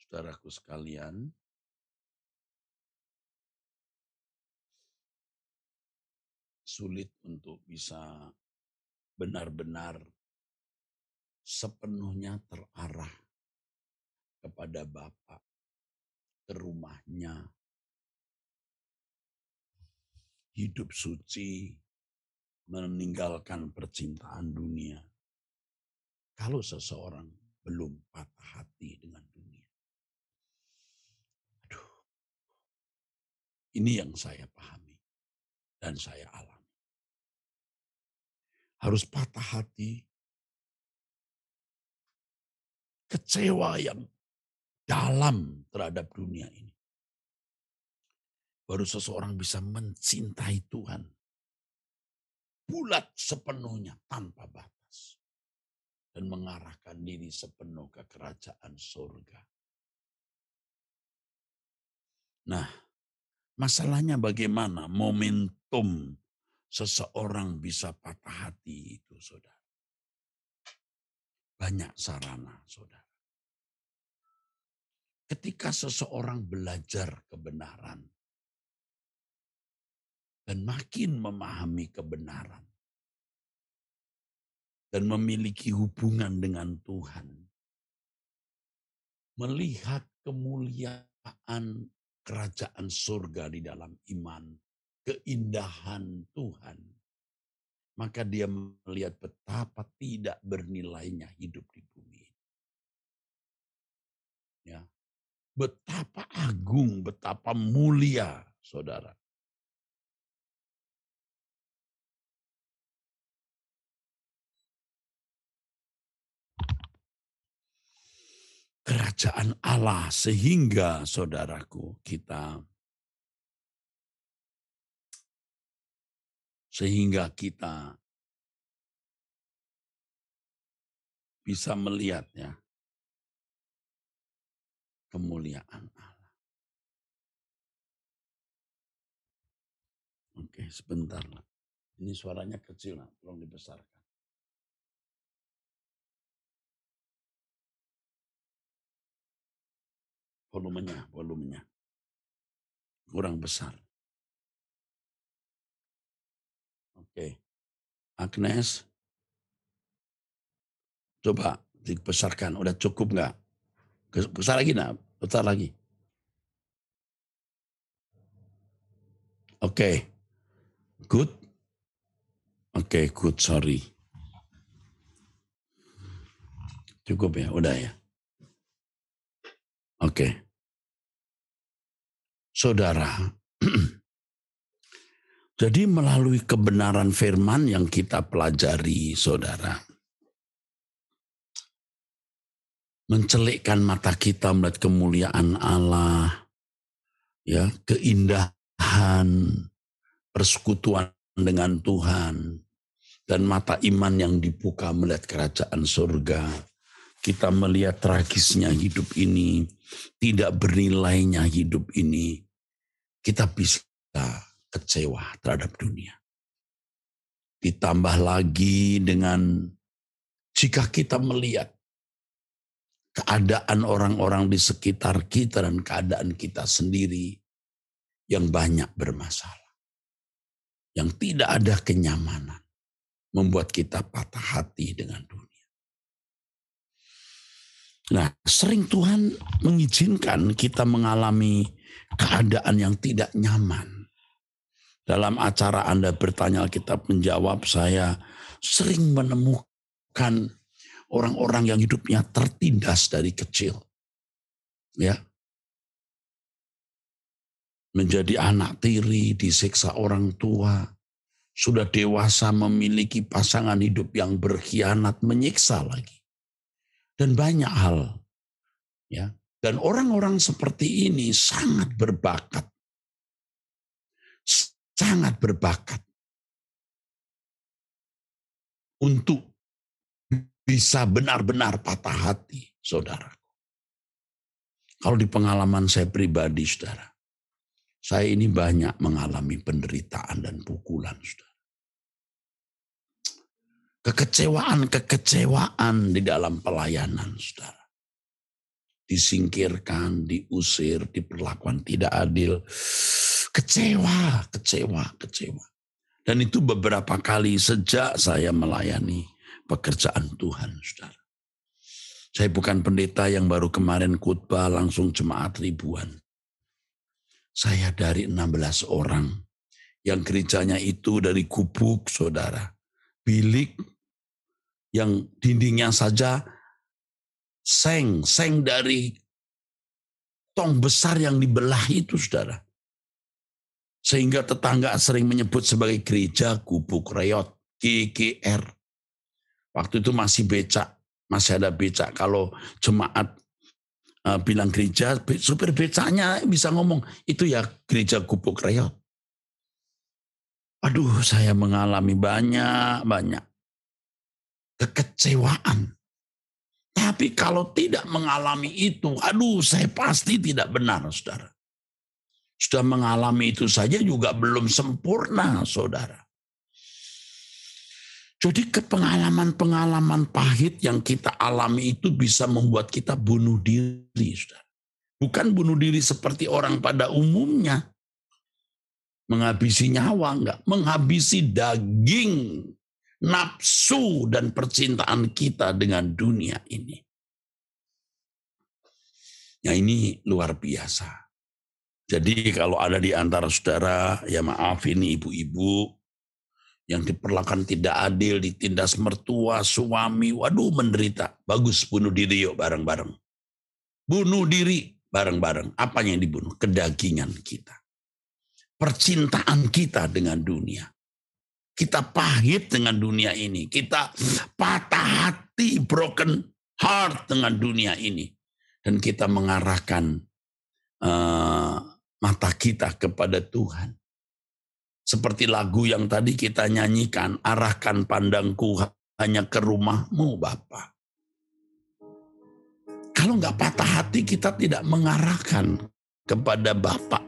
Saudaraku sekalian, sulit untuk bisa benar-benar sepenuhnya terarah kepada Bapa, ke rumahnya, hidup suci, meninggalkan percintaan dunia. Kalau seseorang belum patah hati dengan dunia. Aduh, ini yang saya pahami dan saya alami. Harus patah hati, kecewa yang dalam terhadap dunia ini. Baru seseorang bisa mencintai Tuhan bulat sepenuhnya tanpa batas. Dan mengarahkan diri sepenuh ke kerajaan surga. Nah, masalahnya bagaimana momentum seseorang bisa patah hati itu, saudara. Banyak sarana, saudara. Ketika seseorang belajar kebenaran dan makin memahami kebenaran dan memiliki hubungan dengan Tuhan, melihat kemuliaan kerajaan surga di dalam iman, keindahan Tuhan, maka dia melihat betapa tidak bernilainya hidup di bumi. Ya. Betapa agung, betapa mulia, saudara. Kerajaan Allah sehingga saudaraku kita bisa melihat ya kemuliaan Allah. Oke, sebentar lah. Ini suaranya kecil lah, tolong dibesarkan. Volumenya. Kurang besar. Oke. Agnes, coba dibesarkan. Udah cukup nggak? Besar lagi nak? Besar lagi. Oke. Good. Oke, good. Sorry. Cukup ya? Udah ya? Oke. Saudara, jadi melalui kebenaran firman yang kita pelajari, saudara, mencelikkan mata kita melihat kemuliaan Allah, ya, keindahan, persekutuan dengan Tuhan, dan mata iman yang dibuka melihat kerajaan surga. Kita melihat tragisnya hidup ini, tidak bernilainya hidup ini, kita bisa kecewa terhadap dunia. Ditambah lagi dengan jika kita melihat keadaan orang-orang di sekitar kita dan keadaan kita sendiri yang banyak bermasalah, yang tidak ada kenyamanan, membuat kita patah hati dengan dunia. Nah, sering Tuhan mengizinkan kita mengalami keadaan yang tidak nyaman. Dalam acara Anda bertanya Alkitab menjawab, saya sering menemukan orang-orang yang hidupnya tertindas dari kecil. Ya. Menjadi anak tiri, disiksa orang tua, sudah dewasa memiliki pasangan hidup yang berkhianat, menyiksa lagi. Dan banyak hal. Ya. Dan orang-orang seperti ini sangat berbakat. Sangat berbakat untuk bisa benar-benar patah hati, saudara. Kalau di pengalaman saya pribadi, saudara, saya ini banyak mengalami penderitaan dan pukulan, saudara. Kekecewaan di dalam pelayanan, saudara. disingkirkan, diusir, diperlakukan tidak adil. Kecewa. Dan itu beberapa kali sejak saya melayani pekerjaan Tuhan, saudara. Saya bukan pendeta yang baru kemarin khotbah langsung jemaat ribuan. Saya dari 16 orang yang gerejanya itu dari gubuk, saudara. Bilik yang dindingnya saja seng dari tong besar yang dibelah itu, saudara. Sehingga tetangga sering menyebut sebagai gereja gubuk reot, GGR. Waktu itu masih ada becak. Kalau jemaat bilang gereja, supir becaknya bisa ngomong, itu ya gereja gubuk reot. Aduh, saya mengalami banyak kekecewaan. Tapi kalau tidak mengalami itu, aduh saya pasti tidak benar, saudara. Sudah mengalami itu saja juga belum sempurna, saudara. Jadi pengalaman-pengalaman pahit yang kita alami itu bisa membuat kita bunuh diri, saudara. Bukan bunuh diri seperti orang pada umumnya. Menghabisi nyawa, enggak. Menghabisi daging, nafsu, dan percintaan kita dengan dunia ini. Ya ini luar biasa. Jadi kalau ada di antara saudara, ya maaf ini ibu-ibu, yang diperlakukan tidak adil, ditindas mertua, suami, waduh menderita. Bagus, bunuh diri yuk bareng-bareng. Bunuh diri bareng-bareng. Apanya yang dibunuh? Kedagingan kita. Percintaan kita dengan dunia. Kita pahit dengan dunia ini. Kita patah hati, broken heart dengan dunia ini. Dan kita mengarahkan mata kita kepada Tuhan. Seperti lagu yang tadi kita nyanyikan, arahkan pandangku hanya ke rumahmu Bapa. Kalau nggak patah hati, kita tidak mengarahkan kepada Bapa.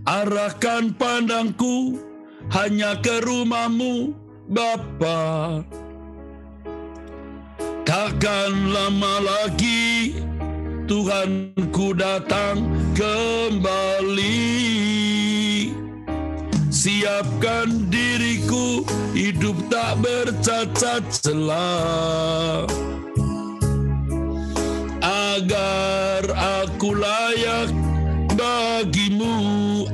Arahkan pandangku hanya ke rumahmu Bapa. Takkan lama lagi Tuhanku datang kembali. Siapkan diriku hidup tak bercacat celah, agar aku layak bagimu.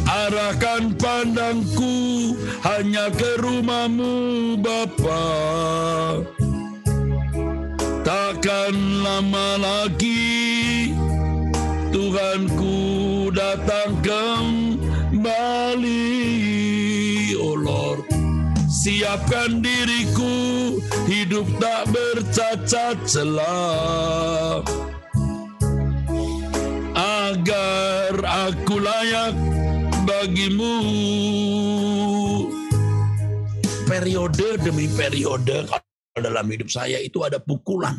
Arahkan pandangku hanya ke rumahmu Bapa. Takkan lama lagi Tuhanku datang kembali. Oh Lord, siapkan diriku hidup tak bercacat celah, agar aku layak bagimu. Periode demi periode dalam hidup saya itu ada pukulan.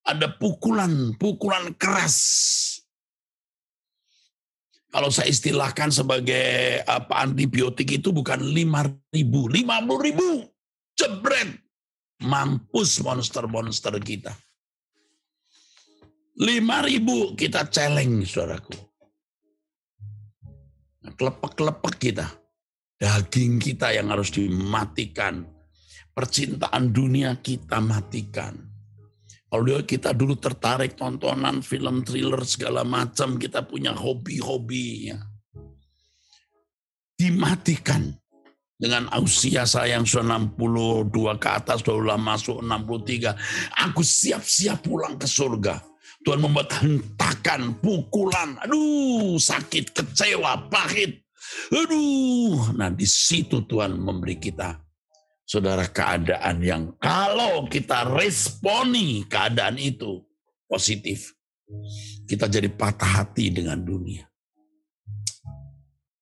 Ada pukulan keras. Kalau saya istilahkan sebagai antibiotik itu bukan 5.000, 50.000. Jebret. Mampus monster-monster kita. 5.000 kita celeng, saudaraku. Kelepek-kelepek kita. Daging kita yang harus dimatikan. Percintaan dunia kita matikan. Kalau kita dulu tertarik tontonan film thriller segala macam, kita punya hobi-hobinya. Dimatikan. Dengan usia saya yang sudah 62 ke atas, sudah masuk 63. Aku siap-siap pulang ke surga. Tuhan membuat hentakan, pukulan, aduh sakit, kecewa, pahit. Aduh, nah di situ Tuhan memberi kita, saudara, keadaan yang kalau kita responi keadaan itu positif, kita jadi patah hati dengan dunia.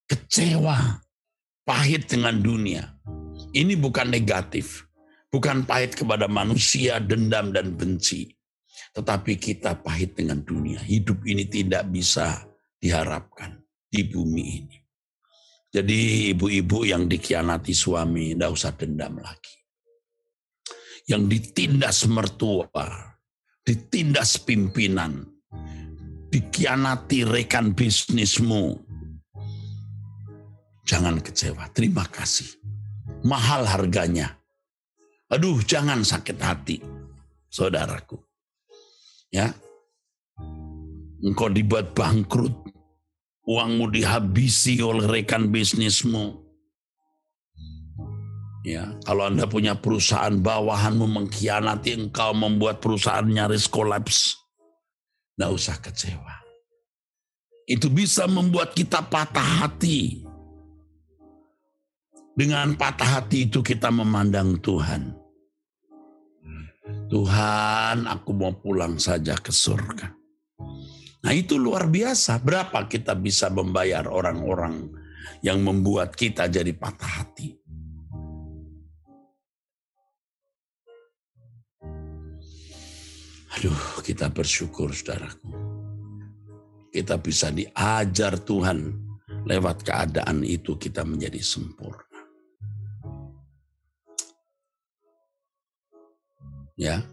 Kecewa, pahit dengan dunia. Ini bukan negatif, bukan pahit kepada manusia, dendam dan benci. Tetapi kita pahit dengan dunia. Hidup ini tidak bisa diharapkan di bumi ini. Jadi ibu-ibu yang dikhianati suami, tidak usah dendam lagi. yang ditindas mertua, ditindas pimpinan, dikhianati rekan bisnismu. Jangan kecewa, terima kasih. Mahal harganya. Aduh, jangan sakit hati, saudaraku. Ya, engkau dibuat bangkrut, uangmu dihabisi oleh rekan bisnismu. Ya, kalau Anda punya perusahaan, bawahanmu mengkhianati engkau, membuat perusahaan nyaris kolaps. Nggak usah kecewa. Itu bisa membuat kita patah hati. Dengan patah hati itu kita memandang Tuhan. Tuhan, aku mau pulang saja ke surga. Nah, itu luar biasa. Berapa kita bisa membayar orang-orang yang membuat kita jadi patah hati? Aduh, kita bersyukur, saudaraku. Kita bisa diajar Tuhan lewat keadaan itu kita menjadi sempurna. Ya,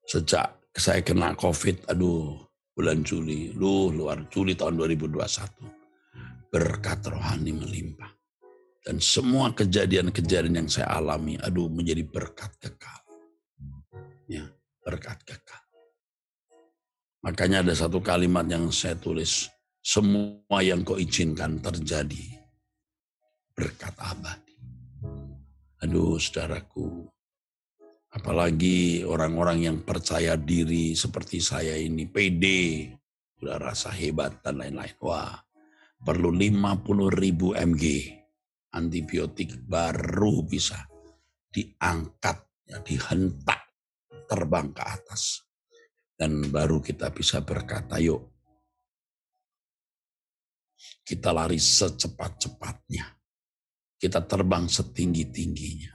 sejak saya kena COVID, bulan Juli, Juli tahun 2021, berkat rohani melimpah. Dan semua kejadian-kejadian yang saya alami, menjadi berkat kekal. Ya, berkat kekal. Makanya ada satu kalimat yang saya tulis, semua yang kau izinkan terjadi, berkat abadi. Saudaraku, apalagi orang-orang yang percaya diri seperti saya ini, pede, sudah rasa hebat dan lain-lain. Wah, perlu 50.000 mg antibiotik baru bisa diangkat, ya, dihentak, terbang ke atas. Dan baru kita bisa berkata, yuk kita lari secepat-cepatnya. Kita terbang setinggi-tingginya.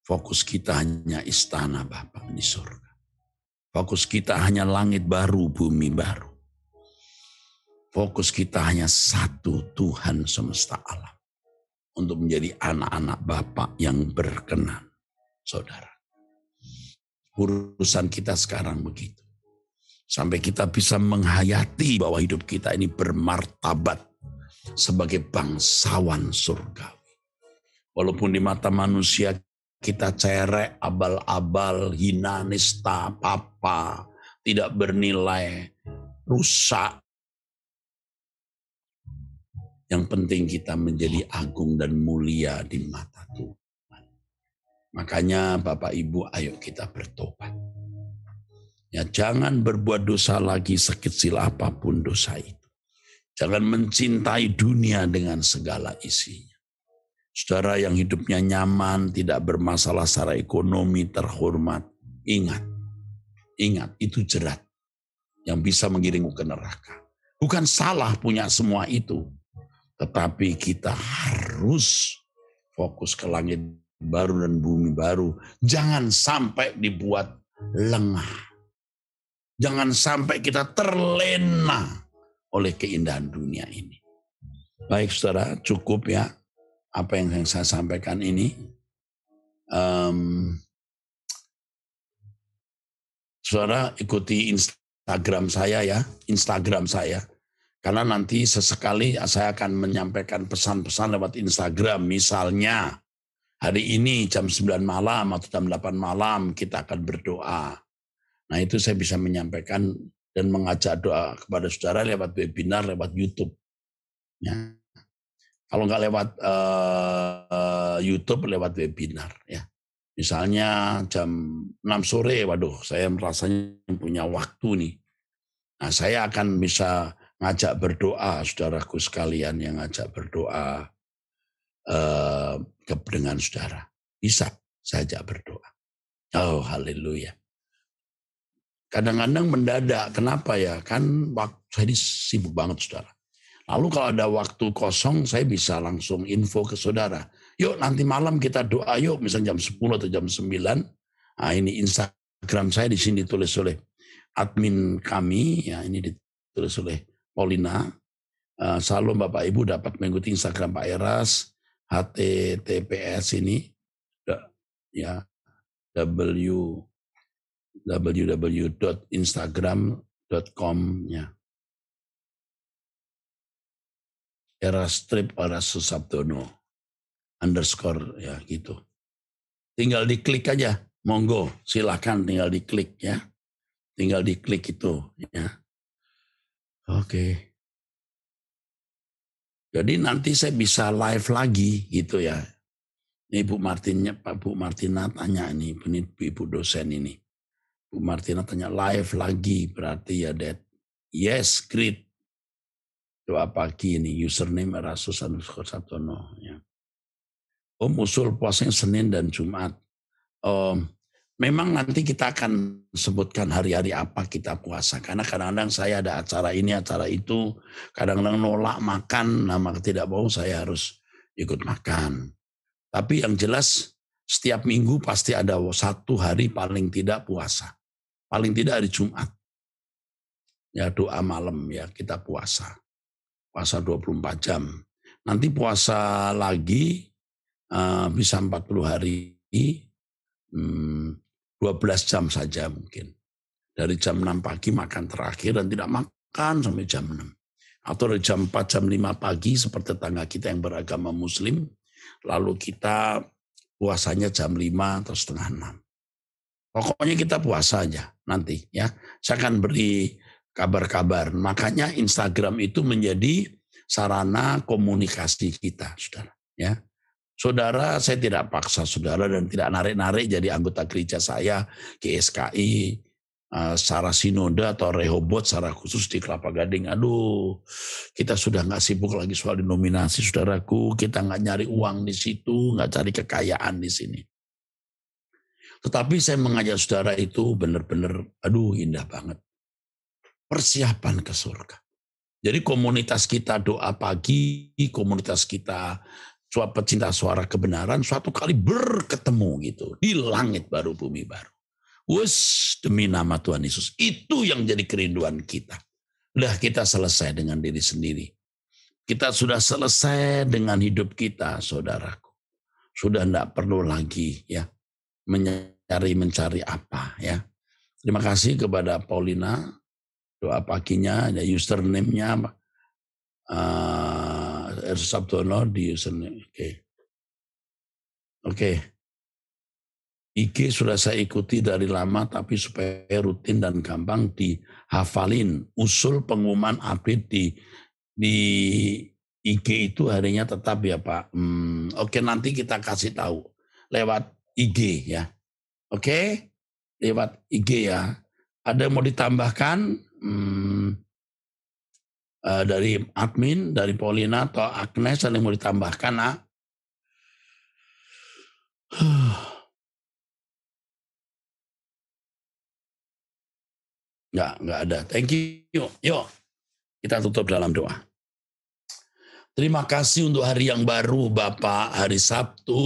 Fokus kita hanya istana Bapa di surga. Fokus kita hanya langit baru, bumi baru. Fokus kita hanya satu, Tuhan semesta alam. Untuk menjadi anak-anak Bapa yang berkenan, saudara. Urusan kita sekarang begitu. Sampai kita bisa menghayati bahwa hidup kita ini bermartabat sebagai bangsawan surgawi. Walaupun di mata manusia kita cerek, abal-abal, hina, nista, papa, tidak bernilai, rusak. Yang penting kita menjadi agung dan mulia di mata Tuhan. Makanya Bapak Ibu, ayo kita bertobat. Ya, jangan berbuat dosa lagi sekecil apapun dosa itu. Jangan mencintai dunia dengan segala isinya. Saudara yang hidupnya nyaman, tidak bermasalah secara ekonomi, terhormat. Ingat, itu jerat yang bisa mengiringmu ke neraka. Bukan salah punya semua itu. Tetapi kita harus fokus ke langit baru dan bumi baru. Jangan sampai dibuat lengah. Jangan sampai kita terlena oleh keindahan dunia ini. Baik saudara, cukup ya apa yang saya sampaikan ini. Saudara ikuti Instagram saya ya, Karena nanti sesekali saya akan menyampaikan pesan-pesan lewat Instagram. Misalnya hari ini jam 9 malam atau jam 8 malam kita akan berdoa. Nah itu saya bisa menyampaikan dan mengajak doa kepada saudara lewat webinar, lewat YouTube. Ya. Kalau nggak lewat YouTube, lewat webinar. Ya. Misalnya jam 6 sore, saya merasanya punya waktu nih. Nah saya akan bisa ngajak berdoa, saudaraku sekalian yang ngajak berdoa dengan saudara. Bisa saya ajak berdoa. Oh haleluya. Kadang-kadang mendadak, kenapa ya? Kan saya sibuk banget saudara. Lalu kalau ada waktu kosong, saya bisa langsung info ke saudara. Yuk nanti malam kita doa yuk, misalnya jam 10 atau jam 9. Nah ini Instagram saya di sini ditulis oleh admin kami, ya ini ditulis oleh Paulina. Salam Bapak Ibu dapat mengikuti Instagram Pak Eras, HTTPS ini. Ya, www.instagram.com-nya. @Susabdono _ ya gitu. Tinggal diklik aja, monggo silakan tinggal diklik ya. Tinggal diklik itu ya. Oke. Jadi nanti saya bisa live lagi gitu ya. Ini Bu Martina tanya ini, Ibu dosen ini. Bu Martina tanya live lagi berarti ya Dad. Yes, great. Doa pagi ini username @Rasus_Sabdono ya. Usul puasanya Senin dan Jumat. Memang nanti kita akan sebutkan hari-hari apa kita puasa. Karena kadang-kadang saya ada acara ini, acara itu. Kadang-kadang nolak makan, nama tidak mau saya harus ikut makan. Tapi yang jelas setiap minggu pasti ada satu hari paling tidak puasa. Paling tidak hari Jumat. Ya doa malam ya kita puasa. Puasa 24 jam. Nanti puasa lagi bisa 40 hari. 12 jam saja mungkin. Dari jam 6 pagi makan terakhir dan tidak makan sampai jam 6. Atau dari jam 4, jam 5 pagi seperti tetangga kita yang beragama muslim. Lalu kita puasanya jam 5 atau setengah 6. Pokoknya kita puasa aja nanti ya. Saya akan beri kabar-kabar. Makanya Instagram itu menjadi sarana komunikasi kita, saudara. Ya. Saudara, saya tidak paksa saudara dan tidak narik-narik jadi anggota gereja saya, GSKI, secara sinode atau Rehoboth secara khusus di Kelapa Gading. Aduh, kita sudah nggak sibuk lagi soal denominasi, saudaraku. Kita nggak nyari uang di situ, nggak cari kekayaan di sini. Tetapi saya mengajak saudara itu benar-benar, aduh indah banget. Persiapan ke surga. Jadi komunitas kita doa pagi, komunitas kita pecinta suara kebenaran suatu kali berketemu gitu di langit baru bumi baru. Demi nama Tuhan Yesus. Itu yang jadi kerinduan kita. Udah kita selesai dengan diri sendiri. Kita sudah selesai dengan hidup kita, saudaraku. Sudah tidak perlu lagi ya mencari apa ya. Terima kasih kepada Paulina. Doa paginya ada username-nya Sabdono di username. Oke. IG sudah saya ikuti dari lama tapi supaya rutin dan gampang dihafalin. Usul pengumuman update di IG itu harinya tetap ya Pak. Oke nanti kita kasih tahu lewat IG ya. Oke, lewat IG ya. Ada yang mau ditambahkan dari admin, dari Paulina atau Agnes ada yang mau ditambahkan? Nak? Enggak ada. Thank you. Yuk, kita tutup dalam doa. Terima kasih untuk hari yang baru Bapak, hari Sabtu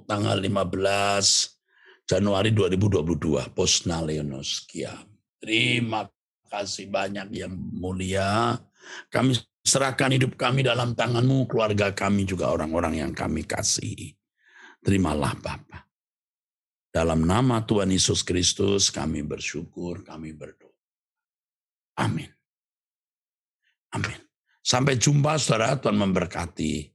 tanggal 15 Januari 2022, Posna Leonos Kiam. Terima kasih banyak yang mulia. Kami serahkan hidup kami dalam tangan-Mu, keluarga kami juga orang-orang yang kami kasihi. Terimalah Bapak. Dalam nama Tuhan Yesus Kristus kami bersyukur, kami berdoa. Amin. Amin. Sampai jumpa saudara, Tuhan memberkati.